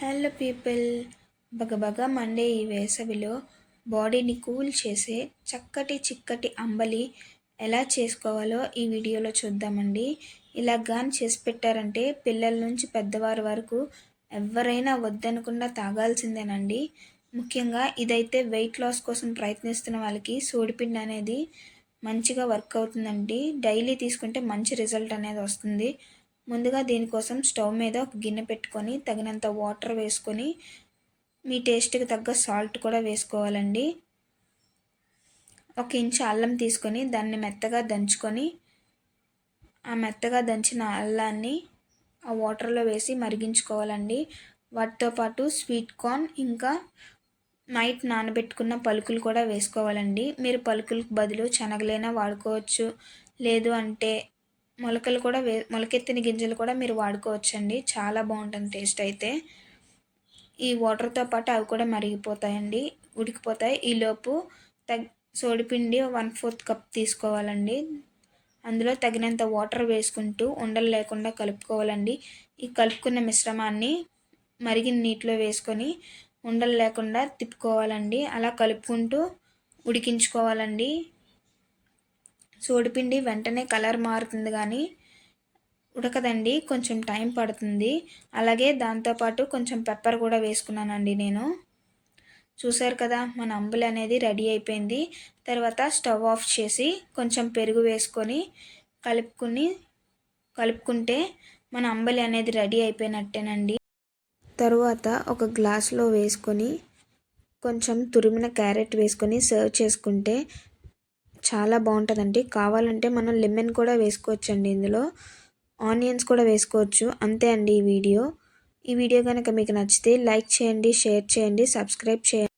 Hello people, బగబగ Monday ఈ వేసవిలో బాడీని కూల్ చేసే చక్కటి చిక్కటి అంబలి ఎలా చేసుకోవాలో ఈ వీడియోలో చూద్దామండి. ఇలా గాని చేసి పెట్టారంటే పిల్లల నుంచి పెద్దవారి వరకు ఎవరైనా వద్దనకుండా తాగాల్సిందేనండి. ముఖ్యంగా ఇదైతే వెయిట్ లాస్ కోసం ప్రయత్నిస్తున్న వాళ్ళకి సోడిపిండి అనేది మంచిగా వర్క్ అవుతుందండి. డైలీ తీసుకుంటే మంచి రిజల్ట్ అనేది వస్తుంది. ముందుగా దీనికోసం స్టవ్ మీద ఒక గిన్నె పెట్టుకొని తగినంత వాటర్ వేసుకొని మీ టేస్ట్కి తగ్గ సాల్ట్ కూడా వేసుకోవాలండి. 1 ఇంచు అల్లం తీసుకొని దాన్ని మెత్తగా దంచుకొని ఆ మెత్తగా దంచిన అల్లాన్ని ఆ వాటర్లో వేసి మరిగించుకోవాలండి. వాటితో పాటు స్వీట్ కార్న్ ఇంకా నైట్ నానబెట్టుకున్న పలుకులు కూడా వేసుకోవాలండి. మీరు పలుకులకు బదులు శనగలైనా వాడుకోవచ్చు, లేదు అంటే మొలకలు కూడా మొలకెత్తిన గింజలు కూడా మీరు వాడుకోవచ్చండి. చాలా బాగుంటుంది టేస్ట్ అయితే. ఈ వాటర్తో పాటు అవి కూడా మరిగిపోతాయండి, ఉడికిపోతాయి. ఈలోపు సోడిపిండి 1/4 కప్ తీసుకోవాలండి. అందులో తగినంత వాటర్ వేసుకుంటూ ఉండలు లేకుండా కలుపుకోవాలండి. ఈ కలుపుకున్న మిశ్రమాన్ని మరిగిన నీటిలో వేసుకొని ఉండలు లేకుండా తిప్పుకోవాలండి. అలా కలుపుకుంటూ ఉడికించుకోవాలండి. సోడిపిండి వెంటనే కలర్ మారుతుంది కానీ ఉడకదండి, కొంచెం టైం పడుతుంది. అలాగే దాంతోపాటు కొంచెం పెప్పర్ కూడా వేసుకున్నానండి నేను. చూసారు కదా, మన అంబలి అనేది రెడీ అయిపోయింది. తర్వాత స్టవ్ ఆఫ్ చేసి కొంచెం పెరుగు వేసుకొని కలుపుకుంటే మన అంబలి అనేది రెడీ అయిపోయినట్టేనండి. తరువాత ఒక గ్లాస్లో వేసుకొని కొంచెం తురిమిన క్యారెట్ వేసుకొని సర్వ్ చేసుకుంటే చాలా బాగుంటుందండి. కావాలంటే మనం లెమన్ కూడా వేసుకోవచ్చండి, ఇందులో ఆనియన్స్ కూడా వేసుకోవచ్చు. అంతే అండి ఈ వీడియో కనుక మీకు నచ్చితే లైక్ చేయండి, షేర్ చేయండి, సబ్స్క్రైబ్ చేయండి.